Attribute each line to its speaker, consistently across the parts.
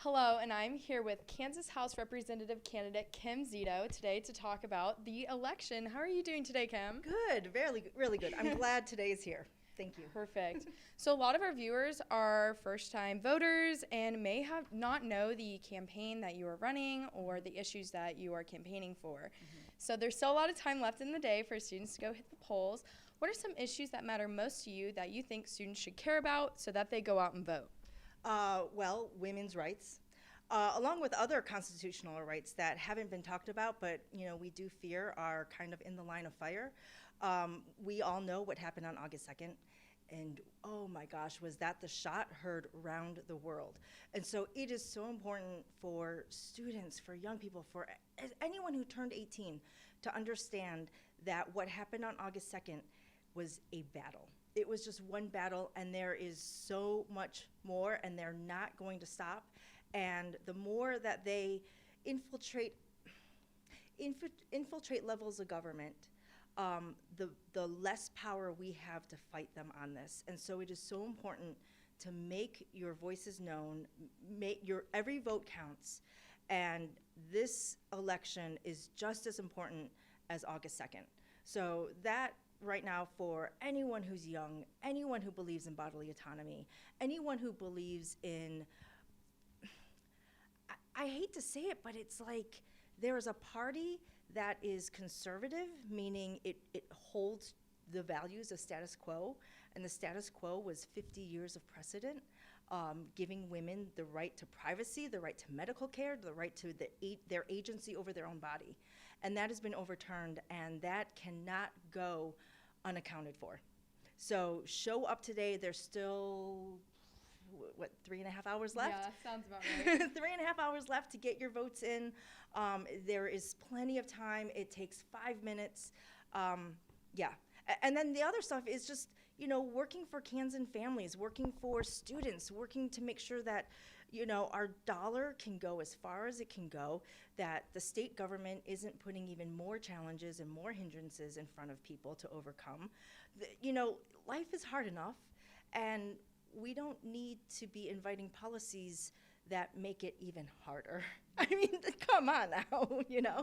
Speaker 1: Hello, and I'm here with Kansas House Representative candidate Kim Zito today to talk about the election. How are you doing today, Kim?
Speaker 2: Good, really good. I'm glad today is here. Thank you.
Speaker 1: Perfect. So a lot of our viewers are first-time voters and may have not know the campaign that you are running or the issues that you are campaigning for. So there's still a lot of time left in the day for students to go hit the polls. What are some issues that matter most to you that you think students should care about so that they go out and vote?
Speaker 2: Well, women's rights, along with other constitutional rights that haven't been talked about, but we do fear are kind of in the line of fire. We all know what happened on August 2nd, and oh my gosh, was that the shot heard around the world. And so it is so important for students, for young people, for anyone who turned 18 to understand that what happened on August 2nd was a battle. It was just one battle, and there is so much more, and they're not going to stop. And the more that they infiltrate levels of government, the less power we have to fight them on this. And so it is so important to make your voices known, every vote counts, and this election is just as important as August 2nd. So that right now, for anyone who's young, anyone who believes in bodily autonomy, anyone who believes in, I hate to say it, but it's like there is a party that is conservative, meaning it holds the values of status quo, and the status quo was 50 years of precedent, giving women the right to privacy, the right to medical care, the right to their agency over their own body. And that has been overturned, and that cannot go unaccounted for. So show up today. There's still, 3.5 hours left?
Speaker 1: Yeah, sounds about right.
Speaker 2: 3.5 hours left to get your votes in. There is plenty of time. It takes 5 minutes. Yeah. And then the other stuff is just, working for Kansan families, working for students, working to make sure that, our dollar can go as far as it can go, that the state government isn't putting even more challenges and more hindrances in front of people to overcome. Life is hard enough, and we don't need to be inviting policies that make it even harder. I mean, come on now,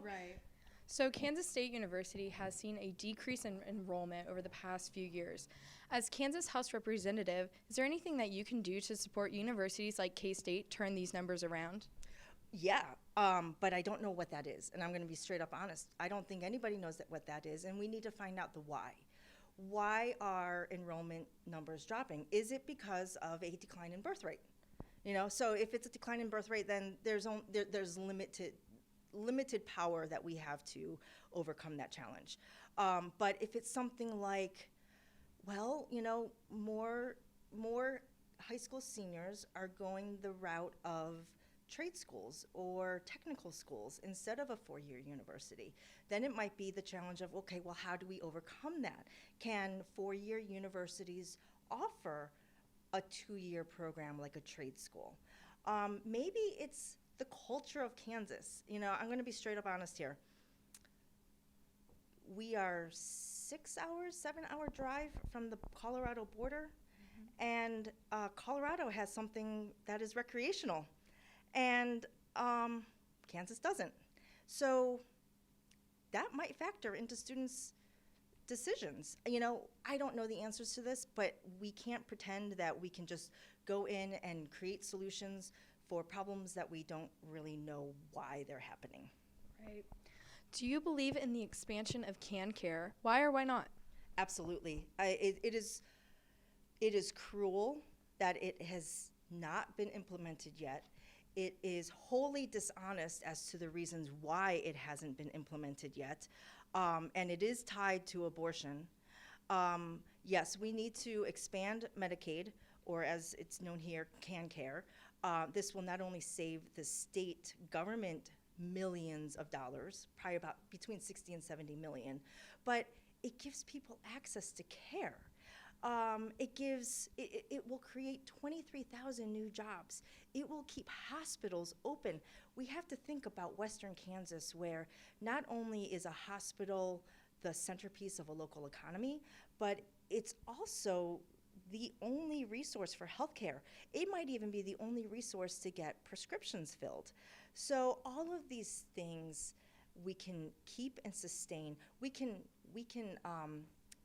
Speaker 1: Right. So Kansas State University has seen a decrease in enrollment over the past few years. As Kansas House Representative, is there anything that you can do to support universities like K-State turn these numbers around?
Speaker 2: Yeah, but I don't know what that is, and I'm going to be straight up honest. I don't think anybody knows what that is, and we need to find out the why. Why are enrollment numbers dropping? Is it because of a decline in birth rate? So if it's a decline in birth rate, then there's limited power that we have to overcome that challenge. But if it's something like, well, more high school seniors are going the route of trade schools or technical schools instead of a four-year university, then it might be the challenge of, okay, well, how do we overcome that? Can four-year universities offer a two-year program like a trade school? Maybe it's the culture of Kansas. I'm going to be straight up honest here. We are 7-hour drive from the Colorado border, and Colorado has something that is recreational, and Kansas doesn't. So that might factor into students' decisions. I don't know the answers to this, but we can't pretend that we can just go in and create solutions for problems that we don't really know why they're happening.
Speaker 1: Right. Do you believe in the expansion of CanCare? Why or why not?
Speaker 2: Absolutely. It is cruel that it has not been implemented yet. It is wholly dishonest as to the reasons why it hasn't been implemented yet. And it is tied to abortion. Yes, we need to expand Medicaid, or as it's known here, CanCare. This will not only save the state government millions of dollars, probably about between 60 and 70 million, but it gives people access to care. It will create 23,000 new jobs. It will keep hospitals open. We have to think about Western Kansas, where not only is a hospital the centerpiece of a local economy, but it's also the only resource for healthcare. It might even be the only resource to get prescriptions filled. So all of these things we can keep and sustain. We can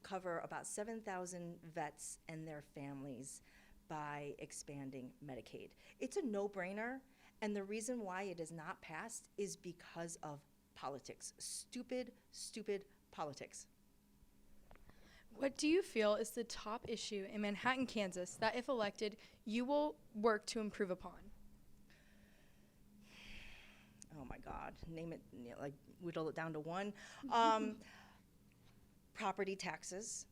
Speaker 2: cover about 7,000 vets and their families by expanding Medicaid. It's a no-brainer, and the reason why it is not passed is because of politics. Stupid, stupid politics.
Speaker 1: What do you feel is the top issue in Manhattan, Kansas that, if elected, you will work to improve upon?
Speaker 2: Oh my God, name it, like whittle it down to one. Property taxes.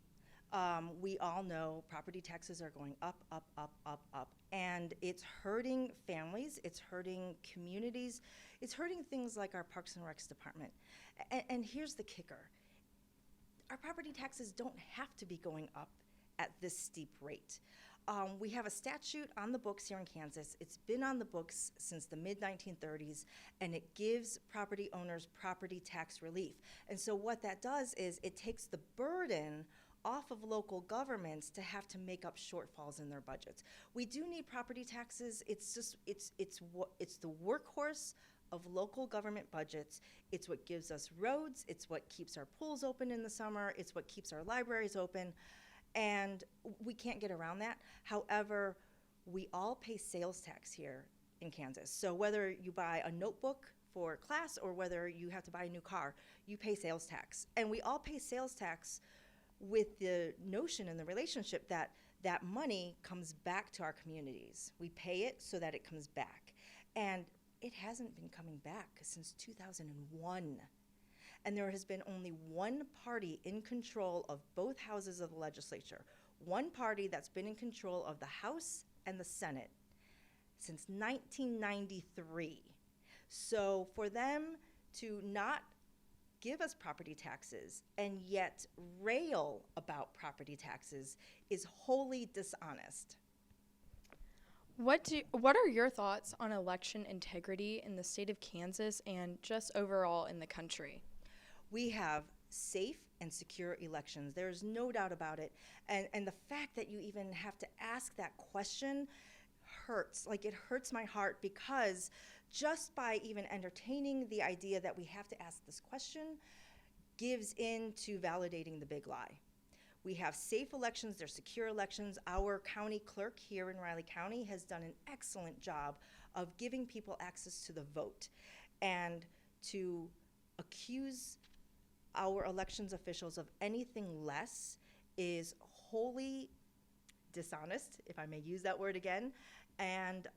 Speaker 2: We all know property taxes are going up, up, up, up, up. And it's hurting families, it's hurting communities, it's hurting things like our Parks and Recs department. And here's the kicker. Our property taxes don't have to be going up at this steep rate. We have a statute on the books here in Kansas. It's been on the books since the mid-1930s, and it gives property owners property tax relief. And so what that does is it takes the burden off of local governments to have to make up shortfalls in their budgets. We do need property taxes. It's the workhorse of local government budgets. It's what gives us roads. It's what keeps our pools open in the summer. It's what keeps our libraries open. And we can't get around that. However, we all pay sales tax here in Kansas. So whether you buy a notebook for class or whether you have to buy a new car, you pay sales tax. And we all pay sales tax with the notion and the relationship that that money comes back to our communities. We pay it so that it comes back. And it hasn't been coming back since 2001. And there has been only one party in control of both houses of the legislature, one party that's been in control of the House and the Senate since 1993. So for them to not give us property taxes and yet rail about property taxes is wholly dishonest.
Speaker 1: What are your thoughts on election integrity in the state of Kansas and just overall in the country?
Speaker 2: We have safe and secure elections. There's no doubt about it. And the fact that you even have to ask that question hurts. Like, it hurts my heart, because just by even entertaining the idea that we have to ask this question gives in to validating the big lie. We have safe elections, they're secure elections. Our county clerk here in Riley County has done an excellent job of giving people access to the vote. And to accuse our elections officials of anything less is wholly dishonest, if I may use that word again, and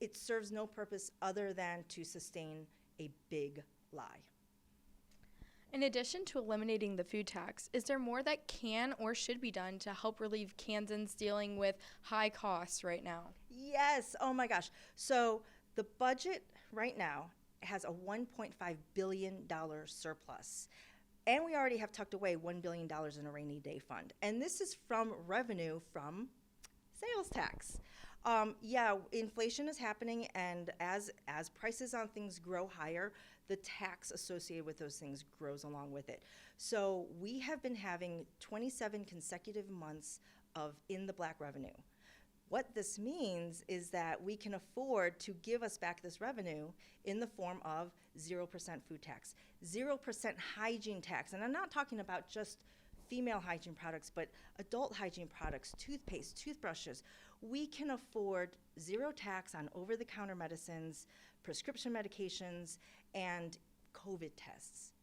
Speaker 2: it serves no purpose other than to sustain a big lie.
Speaker 1: In addition to eliminating the food tax, is there more that can or should be done to help relieve Kansans dealing with high costs right now?
Speaker 2: Yes, oh my gosh. So the budget right now has a $1.5 billion surplus. And we already have tucked away $1 billion in a rainy day fund. And this is from revenue from sales tax. Yeah, inflation is happening, and as prices on things grow higher, the tax associated with those things grows along with it. So we have been having 27 consecutive months of in the black revenue. What this means is that we can afford to give us back this revenue in the form of 0% food tax, 0% hygiene tax. And I'm not talking about just female hygiene products, but adult hygiene products, toothpaste, toothbrushes. We can afford zero tax on over-the-counter medicines, prescription medications, and COVID tests.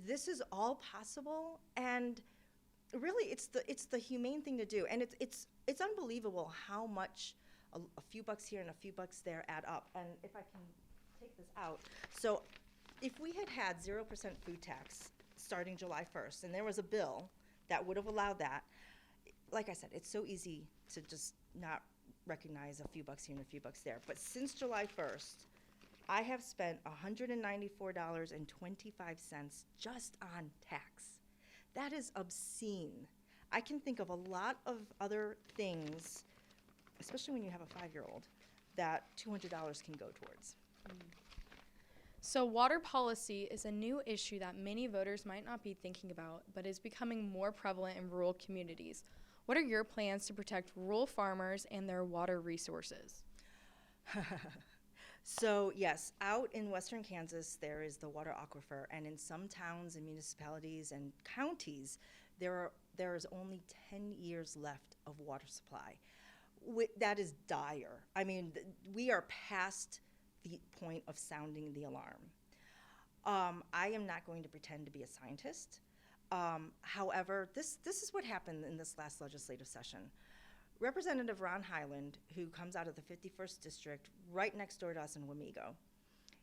Speaker 2: This is all possible, and really, it's the humane thing to do, and it's unbelievable how much a few bucks here and a few bucks there add up. And if I can take this out, so if we had 0% food tax starting July 1st, and there was a bill that would have allowed that, like I said, it's so easy to just not recognize a few bucks here and a few bucks there. But since July 1st, I have spent $194.25 just on tax. That is obscene. I can think of a lot of other things, especially when you have a 5-year-old, that $200 can go towards.
Speaker 1: So, water policy is a new issue that many voters might not be thinking about, but is becoming more prevalent in rural communities. What are your plans to protect rural farmers and their water resources?
Speaker 2: So, yes, out in western Kansas, there is the water aquifer, and in some towns and municipalities and counties, there is only 10 years left of water supply. That is dire. I mean, we are past the point of sounding the alarm. I am not going to pretend to be a scientist. However, this is what happened in this last legislative session. Representative Ron Highland, who comes out of the 51st District right next door to us in Wamego,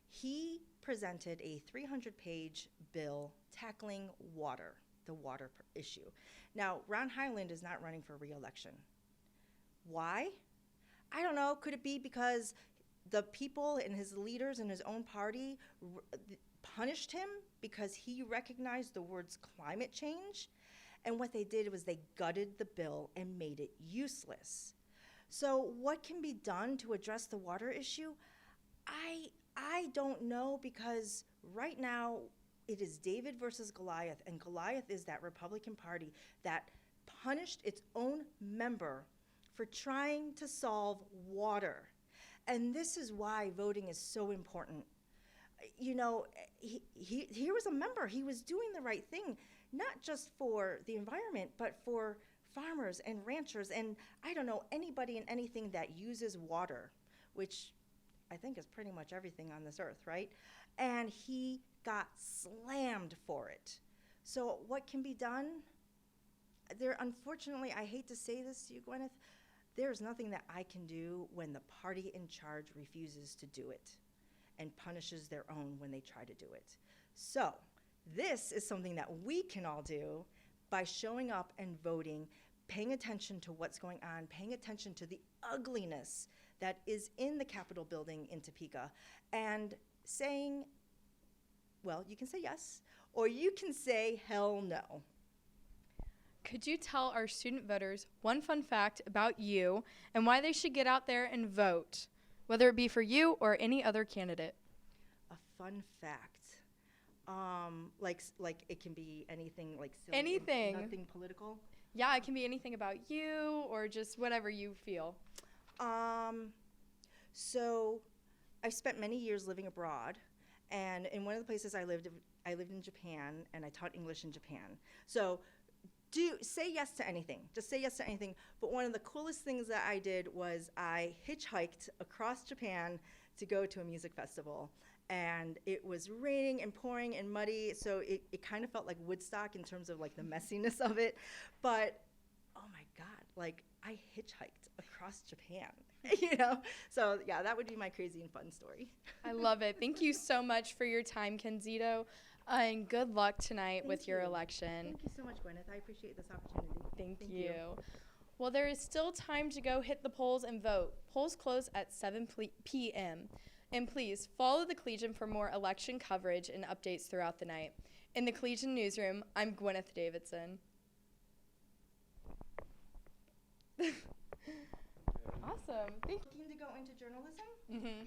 Speaker 2: he presented a 300-page bill tackling water, the water issue. Now, Ron Highland is not running for re-election. Why? I don't know. Could it be because the people and his leaders in his own party punished him because he recognized the words climate change? And what they did was they gutted the bill and made it useless. So what can be done to address the water issue? I don't know, because right now it is David versus Goliath, and Goliath is that Republican Party that punished its own member for trying to solve water. And this is why voting is so important. You know, he was a member. He was doing the right thing, not just for the environment, but for farmers and ranchers and, I don't know, anybody and anything that uses water, which I think is pretty much everything on this earth, right? And he got slammed for it. So what can be done? Unfortunately, I hate to say this to you, Gwyneth, there's nothing that I can do when the party in charge refuses to do it and punishes their own when they try to do it. So this is something that we can all do by showing up and voting, paying attention to what's going on, paying attention to the ugliness that is in the Capitol building in Topeka, and saying, well, you can say yes, or you can say hell no.
Speaker 1: Could you tell our student voters one fun fact about you and why they should get out there and vote, whether it be for you or any other candidate?
Speaker 2: A fun fact. Like it can be anything, like silly,
Speaker 1: Anything.
Speaker 2: Nothing political.
Speaker 1: Yeah, it can be anything about you or just whatever you feel.
Speaker 2: So I've spent many years living abroad, and in one of the places I lived in Japan, and I taught English in Japan. So say yes to anything. Just say yes to anything. But one of the coolest things that I did was I hitchhiked across Japan to go to a music festival. And it was raining and pouring and muddy, so it kind of felt like Woodstock in terms of like the messiness of it. But oh my God, like I hitchhiked across Japan, you know? So yeah, that would be my crazy and fun story.
Speaker 1: I love it. Thank you so much for your time, Zito, and good luck tonight with your election.
Speaker 2: Thank you so much, Gwyneth. I appreciate this opportunity.
Speaker 1: Thank you. Well, there is still time to go hit the polls and vote. Polls close at 7 p.m. And please follow the Collegian for more election coverage and updates throughout the night. In the Collegian Newsroom, I'm Gwyneth Davidson. Awesome. Thank you.
Speaker 2: Looking to go into journalism?
Speaker 1: Mm-hmm.
Speaker 2: Yeah.